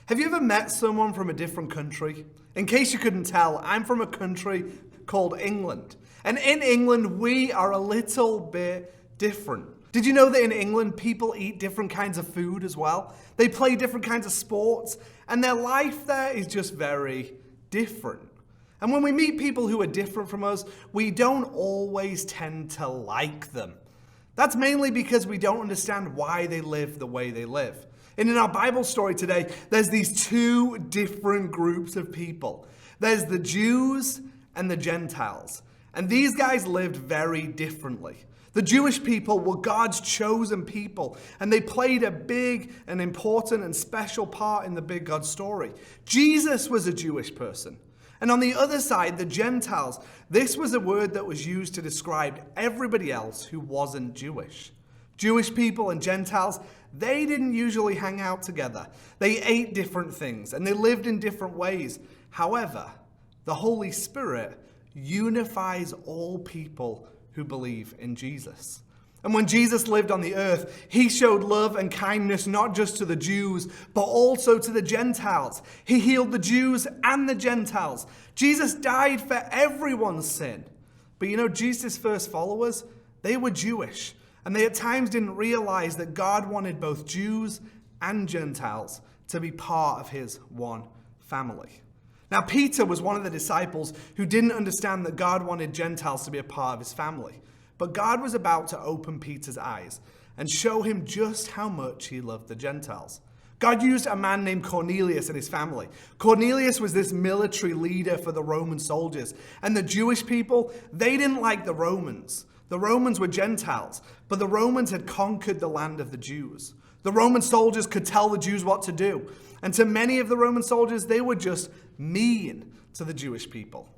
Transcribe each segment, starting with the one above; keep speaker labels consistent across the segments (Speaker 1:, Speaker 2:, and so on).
Speaker 1: Have you ever met someone from a different country? In case you couldn't tell, I'm from a country called England. And in England, we are a little bit different. Did you know that in England, people eat different kinds of food as well? They play different kinds of sports, and their life there is just very different. And when we meet people who are different from us, we don't always tend to like them. That's mainly because we don't understand why they live the way they live. And in our Bible story today, there's these two different groups of people. There's the Jews and the Gentiles. And these guys lived very differently. The Jewish people were God's chosen people, and they played a big and important and special part in the big God story. Jesus was a Jewish person. And on the other side, the Gentiles, this was a word that was used to describe everybody else who wasn't Jewish. Jewish people and Gentiles, they didn't usually hang out together. They ate different things and they lived in different ways. However, the Holy Spirit unifies all people who believe in Jesus. And when Jesus lived on the earth, he showed love and kindness not just to the Jews, but also to the Gentiles. He healed the Jews and the Gentiles. Jesus died for everyone's sin. But you know, Jesus' first followers, they were Jewish. And they at times didn't realize that God wanted both Jews and Gentiles to be part of his one family. Now, Peter was one of the disciples who didn't understand that God wanted Gentiles to be a part of his family. But God was about to open Peter's eyes and show him just how much he loved the Gentiles. God used a man named Cornelius and his family. Cornelius was this military leader for the Roman soldiers. And the Jewish people, they didn't like the Romans. The Romans were Gentiles, but the Romans had conquered the land of the Jews. The Roman soldiers could tell the Jews what to do. And to many of the Roman soldiers, they were just mean to the Jewish people.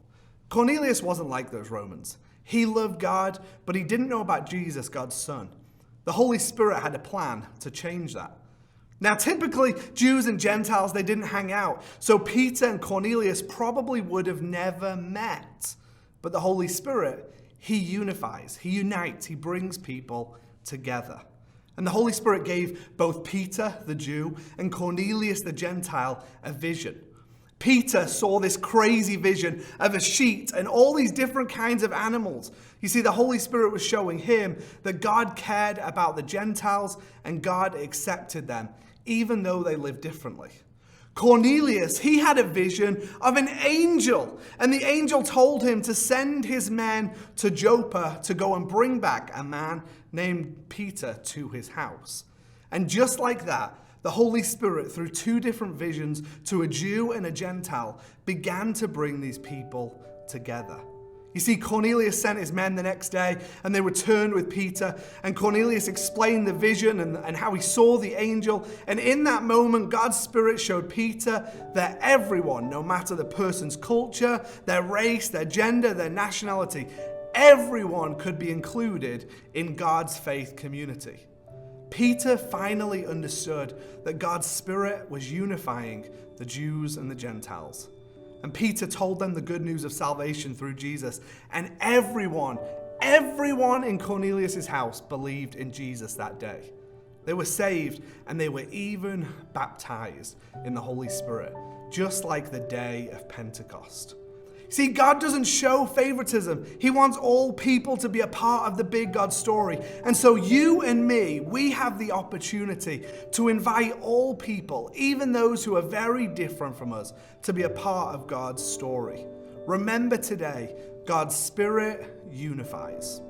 Speaker 1: Cornelius wasn't like those Romans. He loved God, but he didn't know about Jesus, God's son. The Holy Spirit had a plan to change that. Now, typically, Jews and Gentiles, they didn't hang out. So Peter and Cornelius probably would have never met. But the Holy Spirit, he unifies, he unites, he brings people together. And the Holy Spirit gave both Peter, the Jew, and Cornelius, the Gentile, a vision. Peter saw this crazy vision of a sheet and all these different kinds of animals. You see, the Holy Spirit was showing him that God cared about the Gentiles and God accepted them, even though they lived differently. Cornelius, he had a vision of an angel, and the angel told him to send his men to Joppa to go and bring back a man named Peter to his house. And just like that, the Holy Spirit, through two different visions to a Jew and a Gentile, began to bring these people together. You see, Cornelius sent his men the next day and they returned with Peter, and Cornelius explained the vision and how he saw the angel. And in that moment, God's Spirit showed Peter that everyone, no matter the person's culture, their race, their gender, their nationality, everyone could be included in God's faith community. Peter finally understood that God's Spirit was unifying the Jews and the Gentiles. And Peter told them the good news of salvation through Jesus. And everyone in Cornelius' house believed in Jesus that day. They were saved and they were even baptized in the Holy Spirit, just like the day of Pentecost. See, God doesn't show favoritism. He wants all people to be a part of the big God story. And so you and me, we have the opportunity to invite all people, even those who are very different from us, to be a part of God's story. Remember today, God's Spirit unifies.